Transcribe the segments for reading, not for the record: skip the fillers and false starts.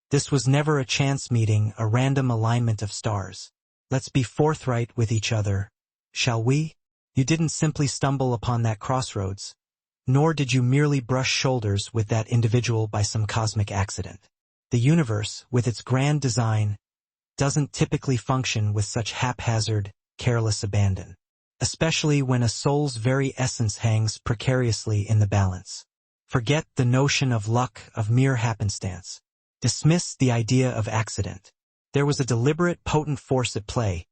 This was never a chance meeting, a random alignment of stars. Let's be forthright with each other, shall we? You didn't simply stumble upon that crossroads, nor did you merely brush shoulders with that individual by some cosmic accident. The universe, with its grand design, doesn't typically function with such haphazard, careless abandon, especially when a soul's very essence hangs precariously in the balance. Forget the notion of luck, of mere happenstance. Dismiss the idea of accident. There was a deliberate, potent force at play,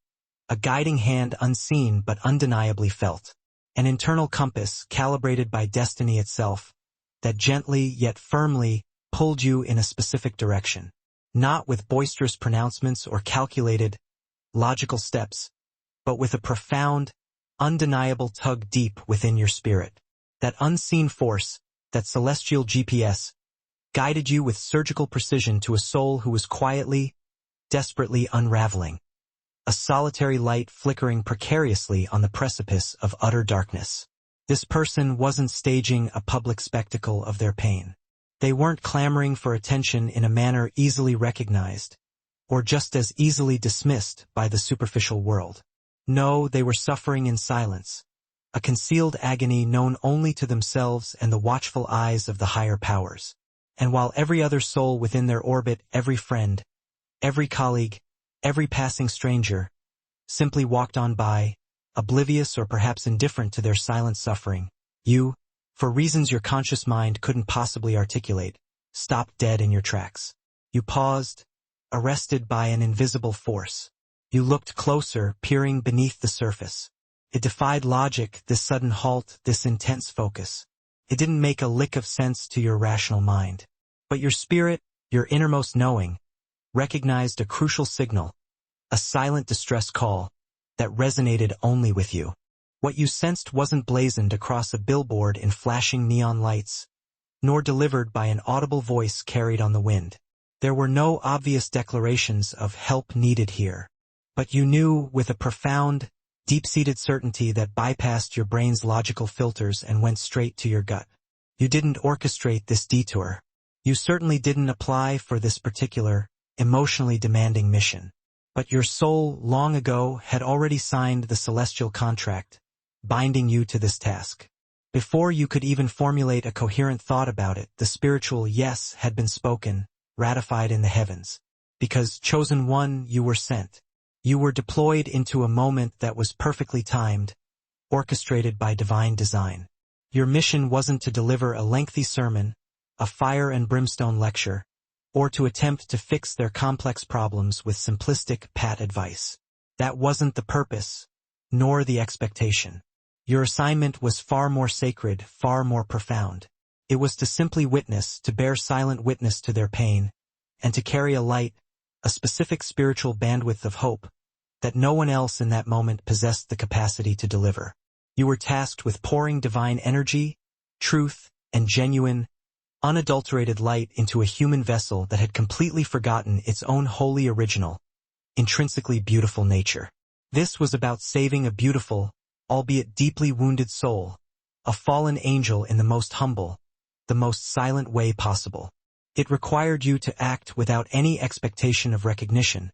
a guiding hand unseen but undeniably felt, an internal compass calibrated by destiny itself, that gently yet firmly pulled you in a specific direction, not with boisterous pronouncements or calculated, logical steps, but with a profound, undeniable tug deep within your spirit. That unseen force, that celestial GPS, guided you with surgical precision to a soul who was quietly, desperately unraveling, a solitary light flickering precariously on the precipice of utter darkness. This person wasn't staging a public spectacle of their pain. They weren't clamoring for attention in a manner easily recognized, or just as easily dismissed by the superficial world. No, they were suffering in silence, a concealed agony known only to themselves and the watchful eyes of the higher powers. And while every other soul within their orbit, every friend, every colleague, every passing stranger, simply walked on by, oblivious or perhaps indifferent to their silent suffering, you, for reasons your conscious mind couldn't possibly articulate, stopped dead in your tracks. You paused, arrested by an invisible force. You looked closer, peering beneath the surface. It defied logic, this sudden halt, this intense focus. It didn't make a lick of sense to your rational mind. But your spirit, your innermost knowing, recognized a crucial signal, a silent distress call, that resonated only with you. What you sensed wasn't blazoned across a billboard in flashing neon lights, nor delivered by an audible voice carried on the wind. There were no obvious declarations of help needed here. But you knew with a profound, deep-seated certainty that bypassed your brain's logical filters and went straight to your gut. You didn't orchestrate this detour. You certainly didn't apply for this particular, emotionally demanding mission. But your soul, long ago, had already signed the celestial contract, binding you to this task. Before you could even formulate a coherent thought about it, the spiritual yes had been spoken, ratified in the heavens. Because, chosen one, you were sent. You were deployed into a moment that was perfectly timed, orchestrated by divine design. Your mission wasn't to deliver a lengthy sermon, a fire and brimstone lecture, or to attempt to fix their complex problems with simplistic, pat advice. That wasn't the purpose, nor the expectation. Your assignment was far more sacred, far more profound. It was to simply witness, to bear silent witness to their pain, and to carry a light, a specific spiritual bandwidth of hope, that no one else in that moment possessed the capacity to deliver. You were tasked with pouring divine energy, truth, and genuine, unadulterated light into a human vessel that had completely forgotten its own wholly original, intrinsically beautiful nature. This was about saving a beautiful, albeit deeply wounded soul, a fallen angel in the most humble, the most silent way possible. It required you to act without any expectation of recognition,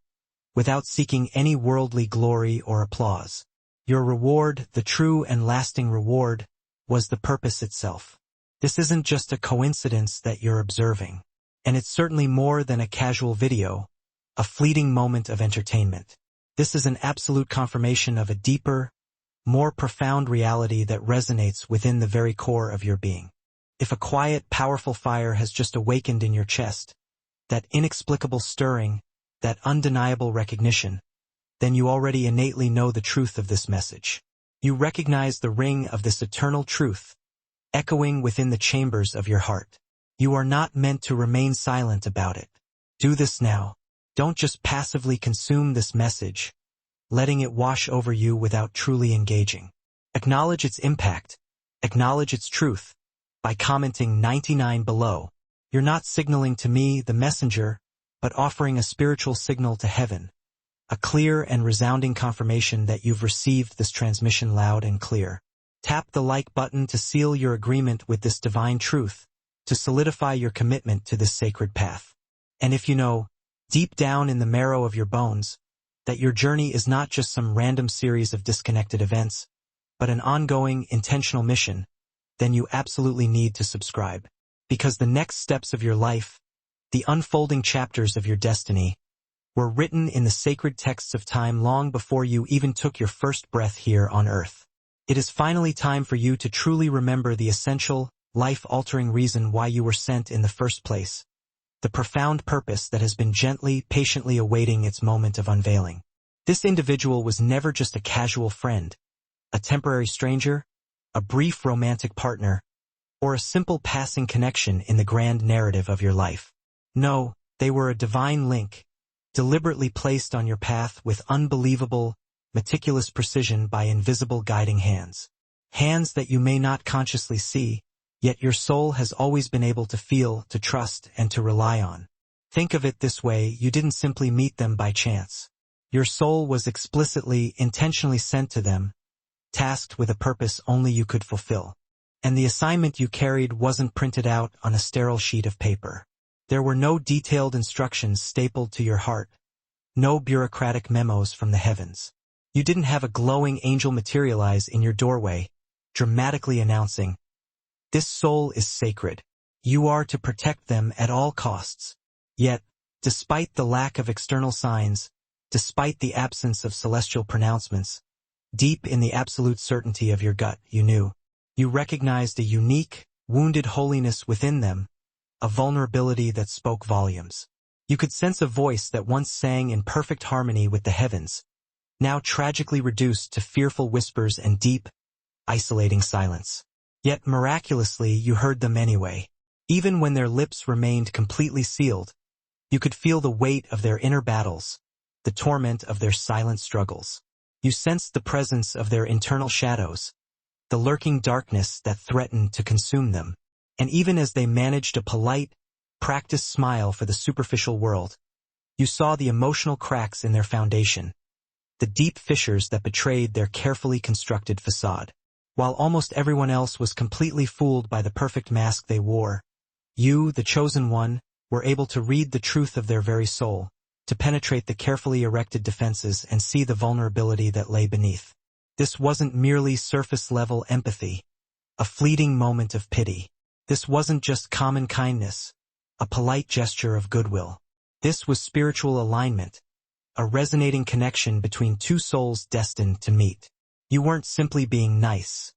without seeking any worldly glory or applause. Your reward, the true and lasting reward, was the purpose itself. This isn't just a coincidence that you're observing, and it's certainly more than a casual video, a fleeting moment of entertainment. This is an absolute confirmation of a deeper, more profound reality that resonates within the very core of your being. If a quiet, powerful fire has just awakened in your chest, that inexplicable stirring, that undeniable recognition, then you already innately know the truth of this message. You recognize the ring of this eternal truth, echoing within the chambers of your heart. You are not meant to remain silent about it. Do this now. Don't just passively consume this message, letting it wash over you without truly engaging. Acknowledge its impact. Acknowledge its truth. By commenting 99 below. You're not signaling to me, the messenger, but offering a spiritual signal to heaven, a clear and resounding confirmation that you've received this transmission loud and clear. Tap the like button to seal your agreement with this divine truth, to solidify your commitment to this sacred path. And if you know, deep down in the marrow of your bones, that your journey is not just some random series of disconnected events, but an ongoing, intentional mission, then you absolutely need to subscribe. Because the next steps of your life, the unfolding chapters of your destiny, were written in the sacred texts of time long before you even took your first breath here on earth. It is finally time for you to truly remember the essential, life-altering reason why you were sent in the first place, the profound purpose that has been gently, patiently awaiting its moment of unveiling. This individual was never just a casual friend, a temporary stranger, a brief romantic partner, or a simple passing connection in the grand narrative of your life. No, they were a divine link, deliberately placed on your path with unbelievable, meticulous precision by invisible guiding hands. Hands that you may not consciously see, yet your soul has always been able to feel, to trust, and to rely on. Think of it this way: you didn't simply meet them by chance. Your soul was explicitly, intentionally sent to them, tasked with a purpose only you could fulfill. And the assignment you carried wasn't printed out on a sterile sheet of paper. There were no detailed instructions stapled to your heart, no bureaucratic memos from the heavens. You didn't have a glowing angel materialize in your doorway, dramatically announcing, "This soul is sacred. You are to protect them at all costs." Yet, despite the lack of external signs, despite the absence of celestial pronouncements, deep in the absolute certainty of your gut, you knew. You recognized a unique, wounded holiness within them, a vulnerability that spoke volumes. You could sense a voice that once sang in perfect harmony with the heavens, now tragically reduced to fearful whispers and deep, isolating silence. Yet miraculously you heard them anyway. Even when their lips remained completely sealed, you could feel the weight of their inner battles, the torment of their silent struggles. You sensed the presence of their internal shadows, the lurking darkness that threatened to consume them. And even as they managed a polite, practiced smile for the superficial world, you saw the emotional cracks in their foundation, the deep fissures that betrayed their carefully constructed facade. While almost everyone else was completely fooled by the perfect mask they wore, you, the chosen one, were able to read the truth of their very soul, to penetrate the carefully erected defenses and see the vulnerability that lay beneath. This wasn't merely surface-level empathy, a fleeting moment of pity. This wasn't just common kindness, a polite gesture of goodwill. This was spiritual alignment, a resonating connection between two souls destined to meet. You weren't simply being nice.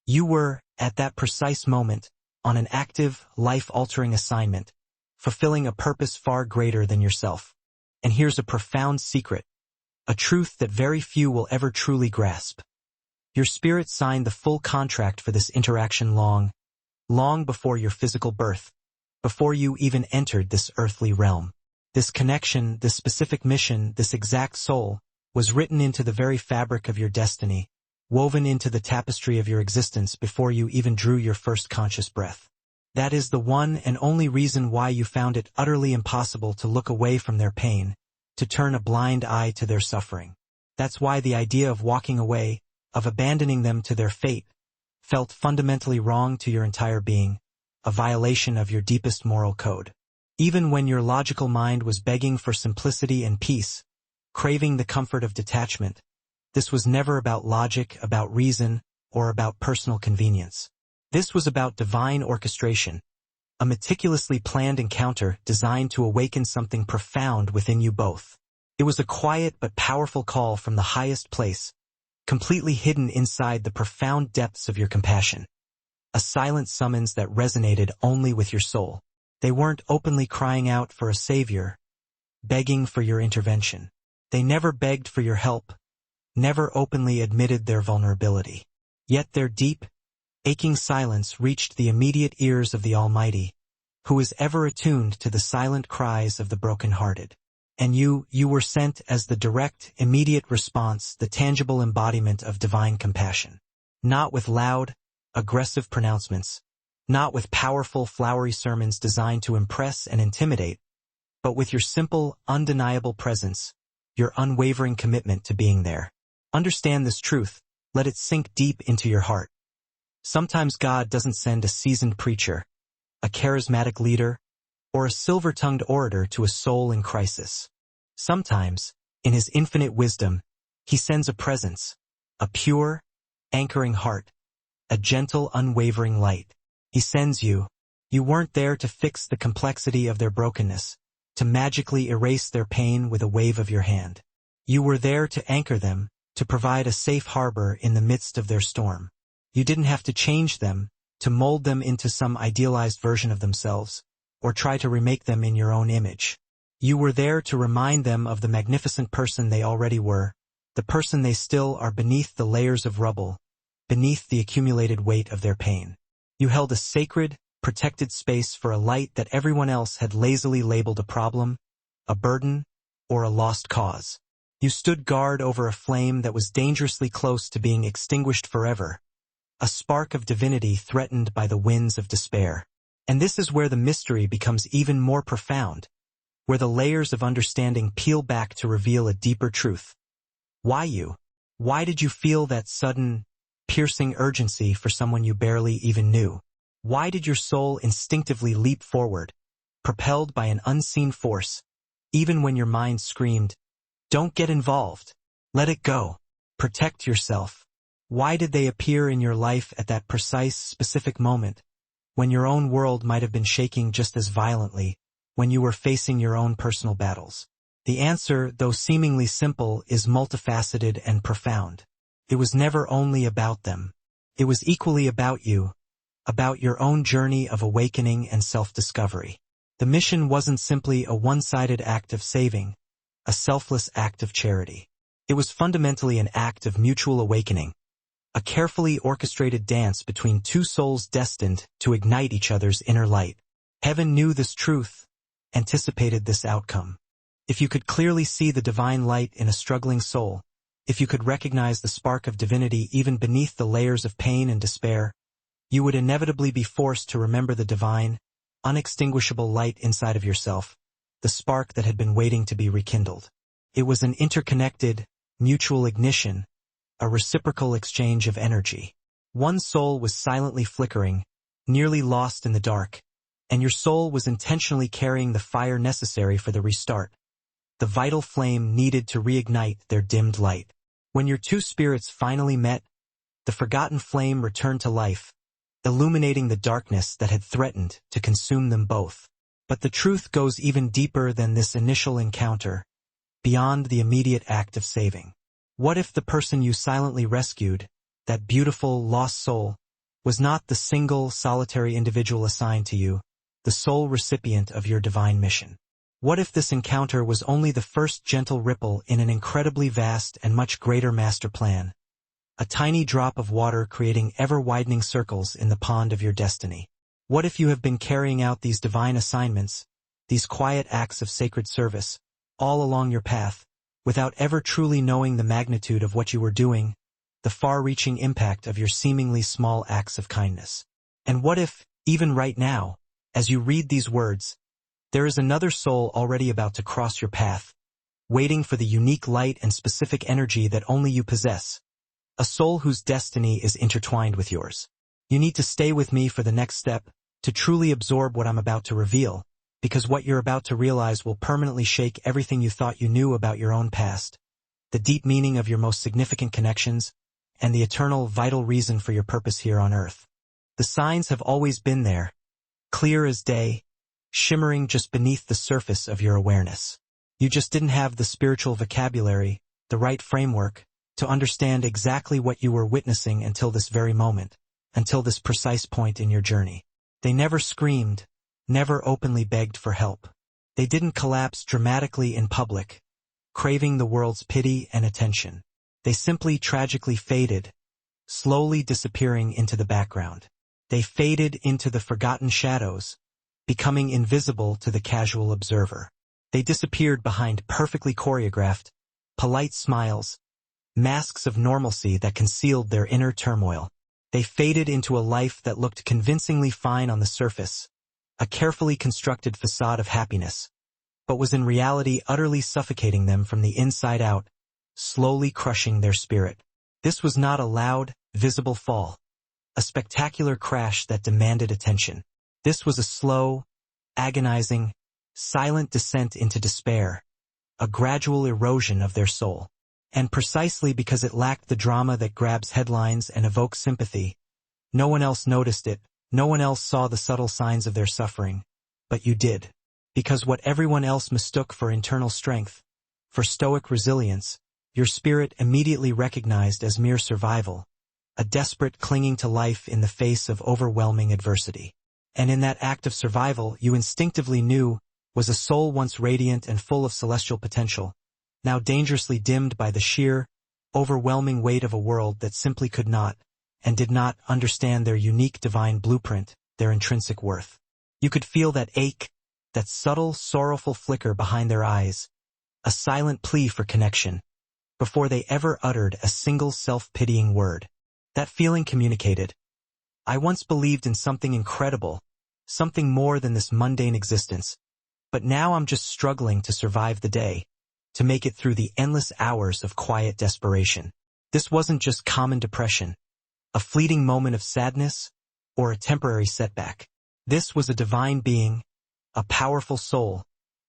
You were, at that precise moment, on an active, life-altering assignment, fulfilling a purpose far greater than yourself. And here's a profound secret, a truth that very few will ever truly grasp. Your spirit signed the full contract for this interaction long before your physical birth, before you even entered this earthly realm. This connection, this specific mission, this exact soul, was written into the very fabric of your destiny, woven into the tapestry of your existence before you even drew your first conscious breath. That is the one and only reason why you found it utterly impossible to look away from their pain, to turn a blind eye to their suffering. That's why the idea of walking away, of abandoning them to their fate, felt fundamentally wrong to your entire being, a violation of your deepest moral code. Even when your logical mind was begging for simplicity and peace, craving the comfort of detachment, this was never about logic, about reason, or about personal convenience. This was about divine orchestration, a meticulously planned encounter designed to awaken something profound within you both. It was a quiet but powerful call from the highest place, completely hidden inside the profound depths of your compassion. A silent summons that resonated only with your soul. They weren't openly crying out for a savior, begging for your intervention. They never begged for your help, never openly admitted their vulnerability. Yet their deep, aching silence reached the immediate ears of the Almighty, who is ever attuned to the silent cries of the brokenhearted. And you were sent as the direct, immediate response, the tangible embodiment of divine compassion. Not with loud, aggressive pronouncements, not with powerful, flowery sermons designed to impress and intimidate, but with your simple, undeniable presence, your unwavering commitment to being there. Understand this truth, let it sink deep into your heart. Sometimes God doesn't send a seasoned preacher, a charismatic leader, or a silver-tongued orator to a soul in crisis. Sometimes, in his infinite wisdom, he sends a presence, a pure, anchoring heart, a gentle, unwavering light. He sends you. You weren't there to fix the complexity of their brokenness, to magically erase their pain with a wave of your hand. You were there to anchor them, to provide a safe harbor in the midst of their storm. You didn't have to change them, to mold them into some idealized version of themselves, or try to remake them in your own image. You were there to remind them of the magnificent person they already were, the person they still are beneath the layers of rubble, beneath the accumulated weight of their pain. You held a sacred, protected space for a light that everyone else had lazily labeled a problem, a burden, or a lost cause. You stood guard over a flame that was dangerously close to being extinguished forever, a spark of divinity threatened by the winds of despair. And this is where the mystery becomes even more profound, where the layers of understanding peel back to reveal a deeper truth. Why you? Why did you feel that sudden, piercing urgency for someone you barely even knew? Why did your soul instinctively leap forward, propelled by an unseen force, even when your mind screamed, "Don't get involved. Let it go. Protect yourself"? Why did they appear in your life at that precise, specific moment, when your own world might have been shaking just as violently, when you were facing your own personal battles? The answer, though seemingly simple, is multifaceted and profound. It was never only about them. It was equally about you, about your own journey of awakening and self-discovery. The mission wasn't simply a one-sided act of saving, a selfless act of charity. It was fundamentally an act of mutual awakening, a carefully orchestrated dance between two souls destined to ignite each other's inner light. Heaven knew this truth, anticipated this outcome. If you could clearly see the divine light in a struggling soul, if you could recognize the spark of divinity even beneath the layers of pain and despair, you would inevitably be forced to remember the divine, unextinguishable light inside of yourself, the spark that had been waiting to be rekindled. It was an interconnected, mutual ignition, a reciprocal exchange of energy. One soul was silently flickering, nearly lost in the dark, and your soul was intentionally carrying the fire necessary for the restart, the vital flame needed to reignite their dimmed light. When your two spirits finally met, the forgotten flame returned to life, illuminating the darkness that had threatened to consume them both. But the truth goes even deeper than this initial encounter, beyond the immediate act of saving. What if the person you silently rescued, that beautiful, lost soul, was not the single, solitary individual assigned to you, the sole recipient of your divine mission? What if this encounter was only the first gentle ripple in an incredibly vast and much greater master plan, a tiny drop of water creating ever-widening circles in the pond of your destiny? What if you have been carrying out these divine assignments, these quiet acts of sacred service, all along your path, without ever truly knowing the magnitude of what you were doing, the far-reaching impact of your seemingly small acts of kindness? And what if, even right now, as you read these words, there is another soul already about to cross your path, waiting for the unique light and specific energy that only you possess, a soul whose destiny is intertwined with yours? You need to stay with me for the next step, to truly absorb what I'm about to reveal, because what you're about to realize will permanently shake everything you thought you knew about your own past, the deep meaning of your most significant connections, and the eternal, vital reason for your purpose here on Earth. The signs have always been there, clear as day, shimmering just beneath the surface of your awareness. You just didn't have the spiritual vocabulary, the right framework, to understand exactly what you were witnessing until this very moment, until this precise point in your journey. They never screamed, never openly begged for help. They didn't collapse dramatically in public, craving the world's pity and attention. They simply tragically faded, slowly disappearing into the background. They faded into the forgotten shadows, becoming invisible to the casual observer. They disappeared behind perfectly choreographed, polite smiles, masks of normalcy that concealed their inner turmoil. They faded into a life that looked convincingly fine on the surface, a carefully constructed facade of happiness, but was in reality utterly suffocating them from the inside out, slowly crushing their spirit. This was not a loud, visible fall, a spectacular crash that demanded attention. This was a slow, agonizing, silent descent into despair, a gradual erosion of their soul. And precisely because it lacked the drama that grabs headlines and evokes sympathy, no one else noticed it, no one else saw the subtle signs of their suffering. But you did. Because what everyone else mistook for internal strength, for stoic resilience, your spirit immediately recognized as mere survival, a desperate clinging to life in the face of overwhelming adversity. And in that act of survival you instinctively knew was a soul once radiant and full of celestial potential, now dangerously dimmed by the sheer, overwhelming weight of a world that simply could not, and did not, understand their unique divine blueprint, their intrinsic worth. You could feel that ache, that subtle, sorrowful flicker behind their eyes, a silent plea for connection, before they ever uttered a single self-pitying word. That feeling communicated, I once believed in something incredible, something more than this mundane existence, but now I'm just struggling to survive the day, to make it through the endless hours of quiet desperation. This wasn't just common depression, a fleeting moment of sadness, or a temporary setback. This was a divine being, a powerful soul,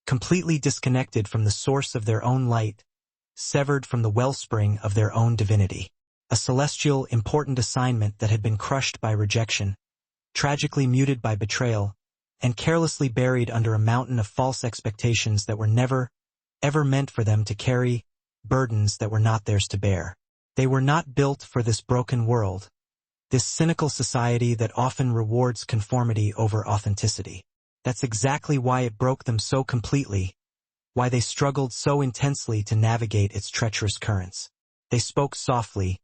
completely disconnected from the source of their own light, severed from the wellspring of their own divinity. A celestial, important assignment that had been crushed by rejection, tragically muted by betrayal, and carelessly buried under a mountain of false expectations that were never, ever meant for them to carry, burdens that were not theirs to bear. They were not built for this broken world, this cynical society that often rewards conformity over authenticity. That's exactly why it broke them so completely, why they struggled so intensely to navigate its treacherous currents. They spoke softly,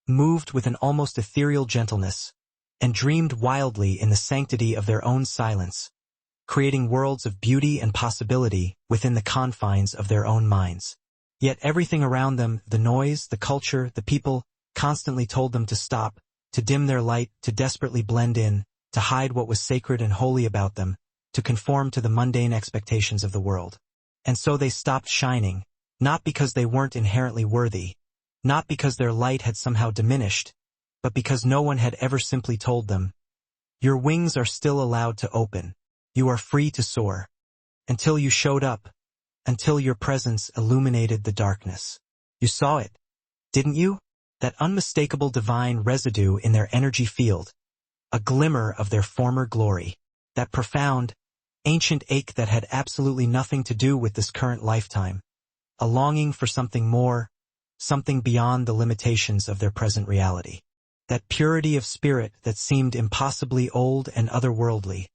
moved with an almost ethereal gentleness, and dreamed wildly in the sanctity of their own silence, creating worlds of beauty and possibility within the confines of their own minds. Yet everything around them, the noise, the culture, the people, constantly told them to stop, to dim their light, to desperately blend in, to hide what was sacred and holy about them, to conform to the mundane expectations of the world. And so they stopped shining, not because they weren't inherently worthy, not because their light had somehow diminished, but because no one had ever simply told them, your wings are still allowed to open, you are free to soar. Until you showed up, until your presence illuminated the darkness. You saw it, didn't you? That unmistakable divine residue in their energy field, a glimmer of their former glory, that profound, ancient ache that had absolutely nothing to do with this current lifetime, a longing for something more, something beyond the limitations of their present reality. That purity of spirit that seemed impossibly old and otherworldly,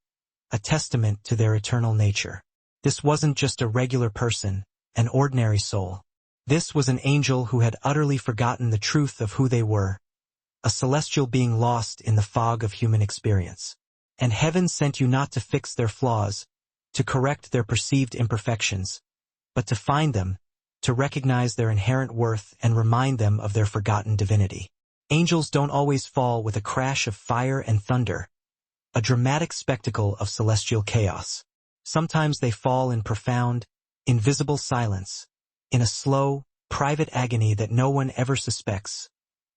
a testament to their eternal nature. This wasn't just a regular person, an ordinary soul. This was an angel who had utterly forgotten the truth of who they were, a celestial being lost in the fog of human experience. And heaven sent you not to fix their flaws, to correct their perceived imperfections, but to find them, to recognize their inherent worth and remind them of their forgotten divinity. Angels don't always fall with a crash of fire and thunder, a dramatic spectacle of celestial chaos. Sometimes they fall in profound, invisible silence, in a slow, private agony that no one ever suspects,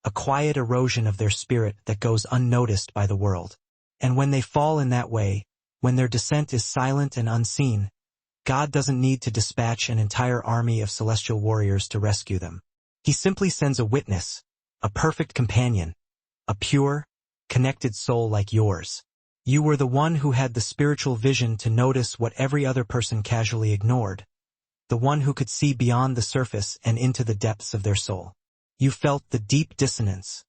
a quiet erosion of their spirit that goes unnoticed by the world. And when they fall in that way, when their descent is silent and unseen, God doesn't need to dispatch an entire army of celestial warriors to rescue them. He simply sends a witness, a perfect companion, a pure, connected soul like yours. You were the one who had the spiritual vision to notice what every other person casually ignored, the one who could see beyond the surface and into the depths of their soul. You felt the deep dissonance,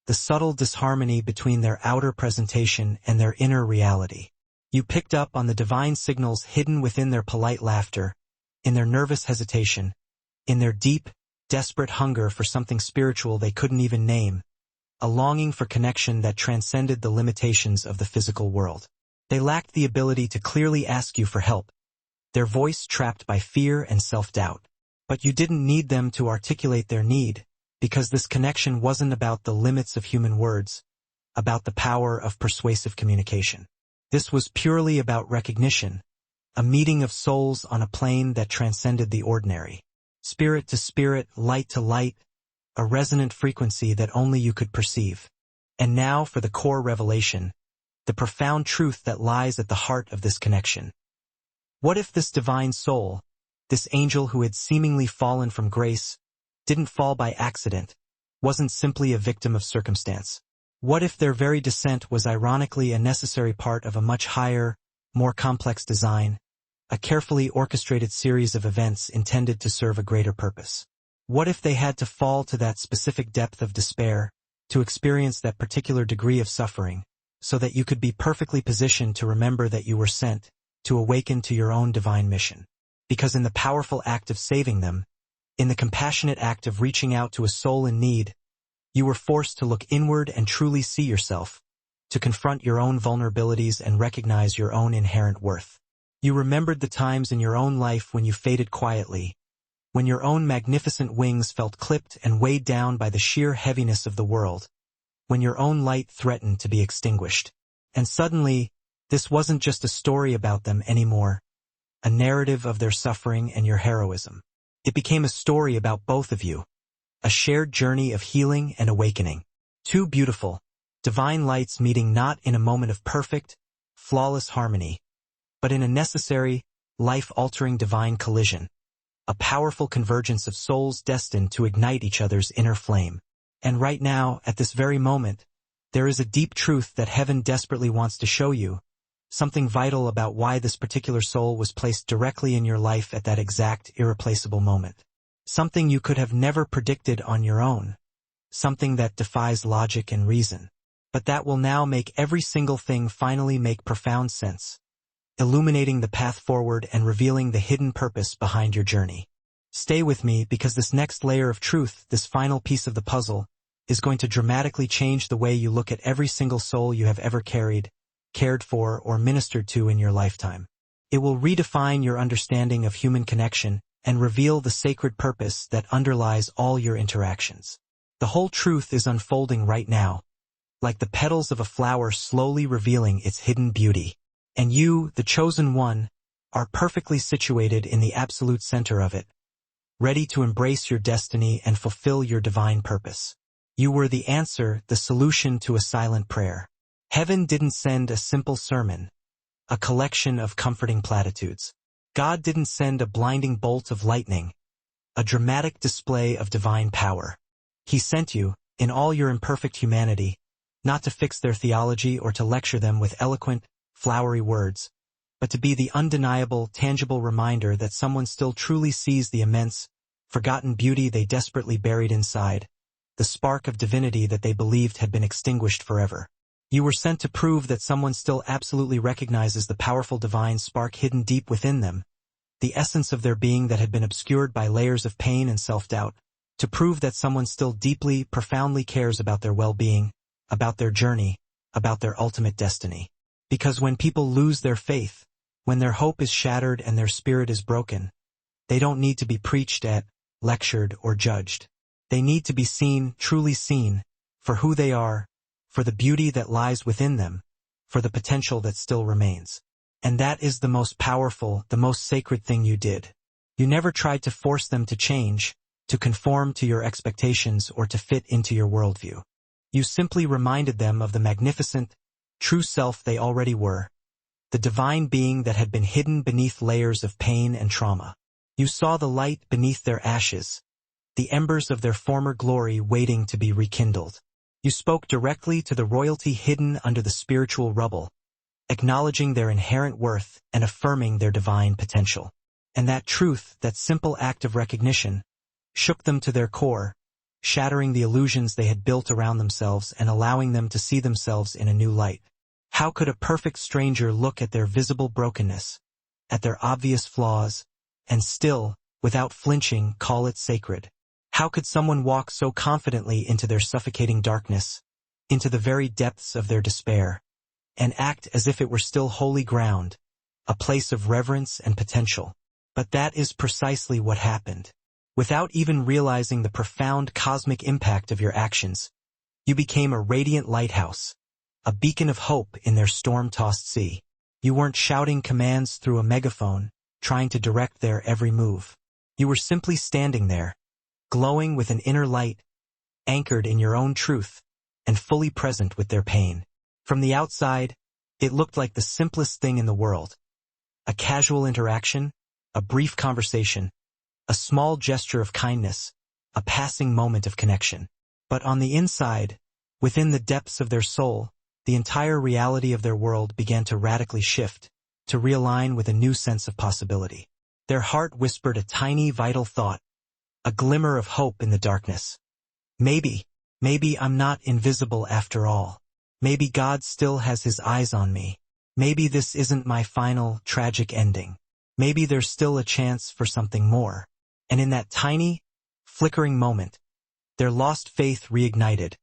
the subtle disharmony between their outer presentation and their inner reality. You picked up on the divine signals hidden within their polite laughter, in their nervous hesitation, in their deep, desperate hunger for something spiritual they couldn't even name, a longing for connection that transcended the limitations of the physical world. They lacked the ability to clearly ask you for help, their voice trapped by fear and self-doubt. But you didn't need them to articulate their need, because this connection wasn't about the limits of human words, about the power of persuasive communication. This was purely about recognition, a meeting of souls on a plane that transcended the ordinary. Spirit to spirit, light to light, a resonant frequency that only you could perceive. And now for the core revelation, the profound truth that lies at the heart of this connection. What if this divine soul, this angel who had seemingly fallen from grace, didn't fall by accident, wasn't simply a victim of circumstance? What if their very descent was ironically a necessary part of a much higher, more complex design, a carefully orchestrated series of events intended to serve a greater purpose? What if they had to fall to that specific depth of despair, to experience that particular degree of suffering, so that you could be perfectly positioned to remember that you were sent, to awaken to your own divine mission? Because in the powerful act of saving them, in the compassionate act of reaching out to a soul in need, you were forced to look inward and truly see yourself, to confront your own vulnerabilities and recognize your own inherent worth. You remembered the times in your own life when you faded quietly, when your own magnificent wings felt clipped and weighed down by the sheer heaviness of the world, when your own light threatened to be extinguished. And suddenly, this wasn't just a story about them anymore, a narrative of their suffering and your heroism. It became a story about both of you, a shared journey of healing and awakening. Two beautiful, divine lights meeting not in a moment of perfect, flawless harmony, but in a necessary, life-altering divine collision, a powerful convergence of souls destined to ignite each other's inner flame. And right now, at this very moment, there is a deep truth that heaven desperately wants to show you, something vital about why this particular soul was placed directly in your life at that exact, irreplaceable moment. Something you could have never predicted on your own, something that defies logic and reason. But that will now make every single thing finally make profound sense, illuminating the path forward and revealing the hidden purpose behind your journey. Stay with me, because this next layer of truth, this final piece of the puzzle, is going to dramatically change the way you look at every single soul you have ever carried, cared for, or ministered to in your lifetime. It will redefine your understanding of human connection and reveal the sacred purpose that underlies all your interactions. The whole truth is unfolding right now, like the petals of a flower slowly revealing its hidden beauty. And you, the chosen one, are perfectly situated in the absolute center of it, ready to embrace your destiny and fulfill your divine purpose. You were the answer, the solution to a silent prayer. Heaven didn't send a simple sermon, a collection of comforting platitudes. God didn't send a blinding bolt of lightning, a dramatic display of divine power. He sent you, in all your imperfect humanity, not to fix their theology or to lecture them with eloquent, flowery words, but to be the undeniable, tangible reminder that someone still truly sees the immense, forgotten beauty they desperately buried inside, the spark of divinity that they believed had been extinguished forever. You were sent to prove that someone still absolutely recognizes the powerful divine spark hidden deep within them, the essence of their being that had been obscured by layers of pain and self-doubt, to prove that someone still deeply, profoundly cares about their well-being, about their journey, about their ultimate destiny. Because when people lose their faith, when their hope is shattered and their spirit is broken, they don't need to be preached at, lectured, or judged. They need to be seen, truly seen, for who they are, for the beauty that lies within them, for the potential that still remains. And that is the most powerful, the most sacred thing you did. You never tried to force them to change, to conform to your expectations, or to fit into your worldview. You simply reminded them of the magnificent, true self they already were, the divine being that had been hidden beneath layers of pain and trauma. You saw the light beneath their ashes, the embers of their former glory waiting to be rekindled. You spoke directly to the royalty hidden under the spiritual rubble, acknowledging their inherent worth and affirming their divine potential. And that truth, that simple act of recognition, shook them to their core, shattering the illusions they had built around themselves and allowing them to see themselves in a new light. How could a perfect stranger look at their visible brokenness, at their obvious flaws, and still, without flinching, call it sacred? How could someone walk so confidently into their suffocating darkness, into the very depths of their despair, and act as if it were still holy ground, a place of reverence and potential? But that is precisely what happened. Without even realizing the profound cosmic impact of your actions, you became a radiant lighthouse, a beacon of hope in their storm-tossed sea. You weren't shouting commands through a megaphone, trying to direct their every move. You were simply standing there, glowing with an inner light, anchored in your own truth, and fully present with their pain. From the outside, it looked like the simplest thing in the world, A casual interaction, a brief conversation, a small gesture of kindness, a passing moment of connection. But on the inside, within the depths of their soul, the entire reality of their world began to radically shift, to realign with a new sense of possibility. Their heart whispered a tiny, vital thought, a glimmer of hope in the darkness. Maybe I'm not invisible after all. Maybe God still has his eyes on me. Maybe this isn't my final, tragic ending. Maybe there's still a chance for something more. And in that tiny, flickering moment, their lost faith reignited,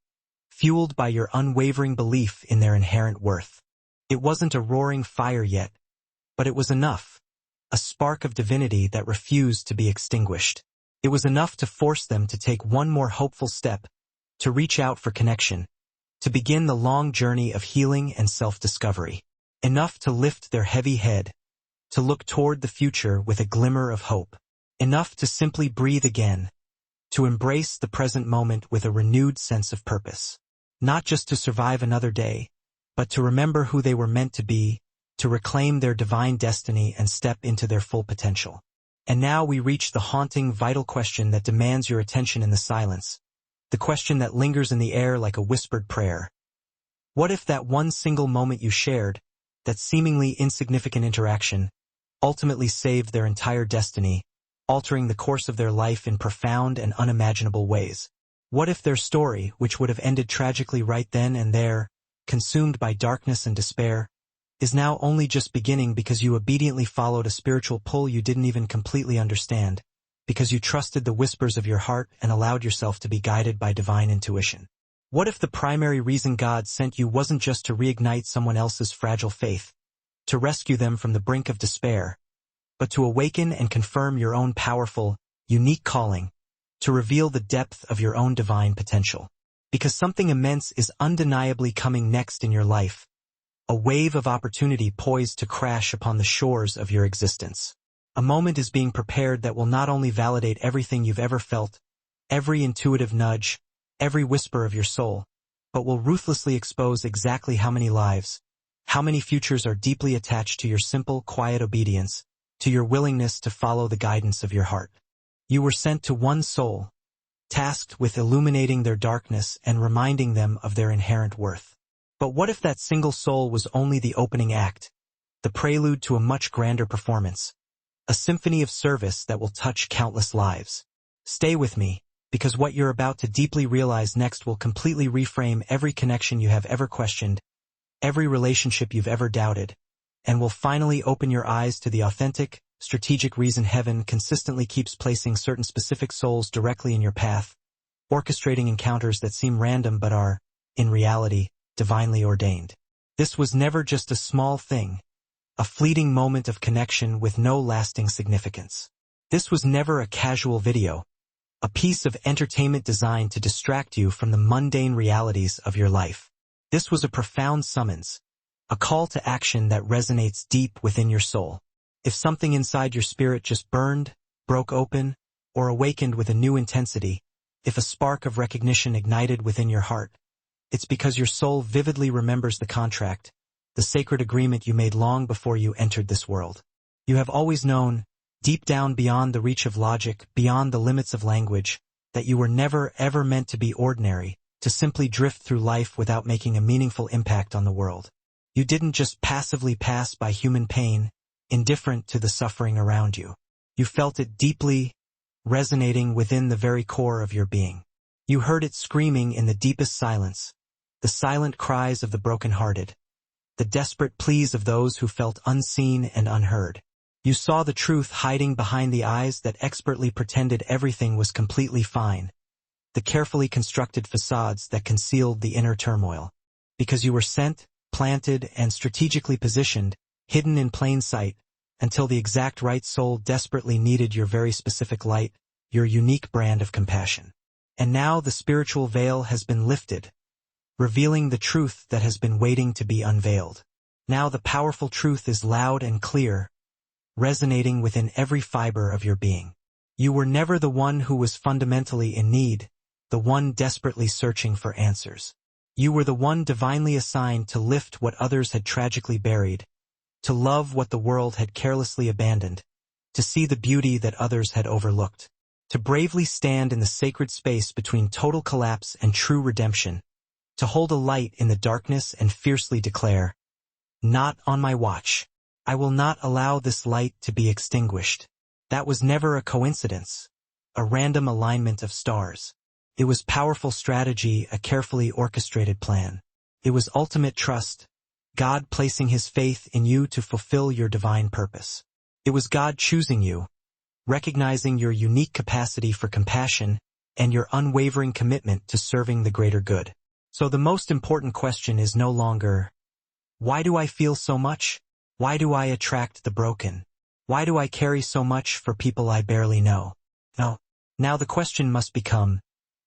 fueled by your unwavering belief in their inherent worth. It wasn't a roaring fire yet, but it was enough, a spark of divinity that refused to be extinguished. It was enough to force them to take one more hopeful step, to reach out for connection, to begin the long journey of healing and self-discovery. Enough to lift their heavy head, to look toward the future with a glimmer of hope. Enough to simply breathe again, to embrace the present moment with a renewed sense of purpose. Not just to survive another day, but to remember who they were meant to be, to reclaim their divine destiny and step into their full potential. And now we reach the haunting, vital question that demands your attention in the silence, the question that lingers in the air like a whispered prayer. What if that one single moment you shared, that seemingly insignificant interaction, ultimately saved their entire destiny, altering the course of their life in profound and unimaginable ways? What if their story, which would have ended tragically right then and there, consumed by darkness and despair, is now only just beginning because you obediently followed a spiritual pull you didn't even completely understand, because you trusted the whispers of your heart and allowed yourself to be guided by divine intuition? What if the primary reason God sent you wasn't just to reignite someone else's fragile faith, to rescue them from the brink of despair, but to awaken and confirm your own powerful, unique calling, to reveal the depth of your own divine potential? Because something immense is undeniably coming next in your life, a wave of opportunity poised to crash upon the shores of your existence. A moment is being prepared that will not only validate everything you've ever felt, every intuitive nudge, every whisper of your soul, but will ruthlessly expose exactly how many lives, how many futures are deeply attached to your simple, quiet obedience, to your willingness to follow the guidance of your heart. You were sent to one soul, tasked with illuminating their darkness and reminding them of their inherent worth. But what if that single soul was only the opening act, the prelude to a much grander performance, a symphony of service that will touch countless lives? Stay with me, because what you're about to deeply realize next will completely reframe every connection you have ever questioned, every relationship you've ever doubted, and will finally open your eyes to the authentic, strategic reason heaven consistently keeps placing certain specific souls directly in your path, orchestrating encounters that seem random but are, in reality, divinely ordained. This was never just a small thing, a fleeting moment of connection with no lasting significance. This was never a casual video, a piece of entertainment designed to distract you from the mundane realities of your life. This was a profound summons, a call to action that resonates deep within your soul. If something inside your spirit just burned, broke open, or awakened with a new intensity, if a spark of recognition ignited within your heart, it's because your soul vividly remembers the contract, the sacred agreement you made long before you entered this world. You have always known, deep down beyond the reach of logic, beyond the limits of language, that you were never ever meant to be ordinary, to simply drift through life without making a meaningful impact on the world. You didn't just passively pass by human pain, indifferent to the suffering around you. You felt it deeply, resonating within the very core of your being. You heard it screaming in the deepest silence, the silent cries of the brokenhearted, the desperate pleas of those who felt unseen and unheard. You saw the truth hiding behind the eyes that expertly pretended everything was completely fine, the carefully constructed facades that concealed the inner turmoil. Because you were sent, planted, and strategically positioned, hidden in plain sight, until the exact right soul desperately needed your very specific light, your unique brand of compassion. And now the spiritual veil has been lifted, revealing the truth that has been waiting to be unveiled. Now the powerful truth is loud and clear, resonating within every fiber of your being. You were never the one who was fundamentally in need, the one desperately searching for answers. You were the one divinely assigned to lift what others had tragically buried, to love what the world had carelessly abandoned, to see the beauty that others had overlooked, to bravely stand in the sacred space between total collapse and true redemption, to hold a light in the darkness and fiercely declare, "Not on my watch. I will not allow this light to be extinguished." That was never a coincidence, a random alignment of stars. It was powerful strategy, a carefully orchestrated plan. It was ultimate trust, God placing his faith in you to fulfill your divine purpose. It was God choosing you, recognizing your unique capacity for compassion and your unwavering commitment to serving the greater good. So the most important question is no longer, why do I feel so much? Why do I attract the broken? Why do I carry so much for people I barely know? No. Now the question must become,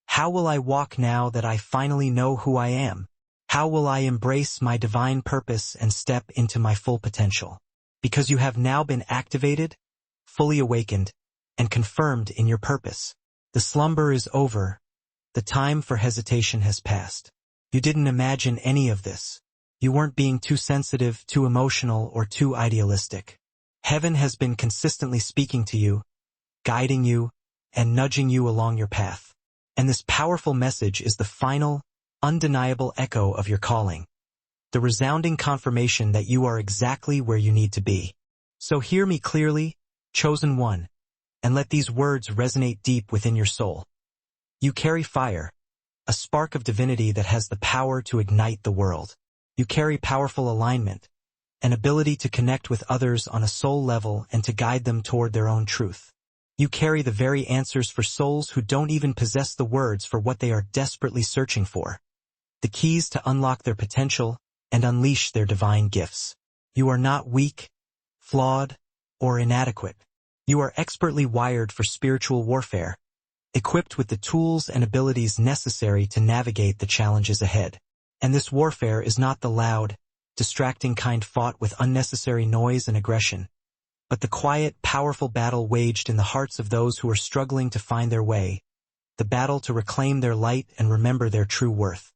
how will I walk now that I finally know who I am? How will I embrace my divine purpose and step into my full potential? Because you have now been activated, fully awakened, and confirmed in your purpose. The slumber is over. The time for hesitation has passed. You didn't imagine any of this. You weren't being too sensitive, too emotional, or too idealistic. Heaven has been consistently speaking to you, guiding you, and nudging you along your path. And this powerful message is the final, undeniable echo of your calling, the resounding confirmation that you are exactly where you need to be. So hear me clearly, chosen one, and let these words resonate deep within your soul. You carry fire, a spark of divinity that has the power to ignite the world. You carry powerful alignment, an ability to connect with others on a soul level and to guide them toward their own truth. You carry the very answers for souls who don't even possess the words for what they are desperately searching for, the keys to unlock their potential and unleash their divine gifts. You are not weak, flawed, or inadequate. You are expertly wired for spiritual warfare, equipped with the tools and abilities necessary to navigate the challenges ahead. And this warfare is not the loud, distracting kind fought with unnecessary noise and aggression, but the quiet, powerful battle waged in the hearts of those who are struggling to find their way, the battle to reclaim their light and remember their true worth.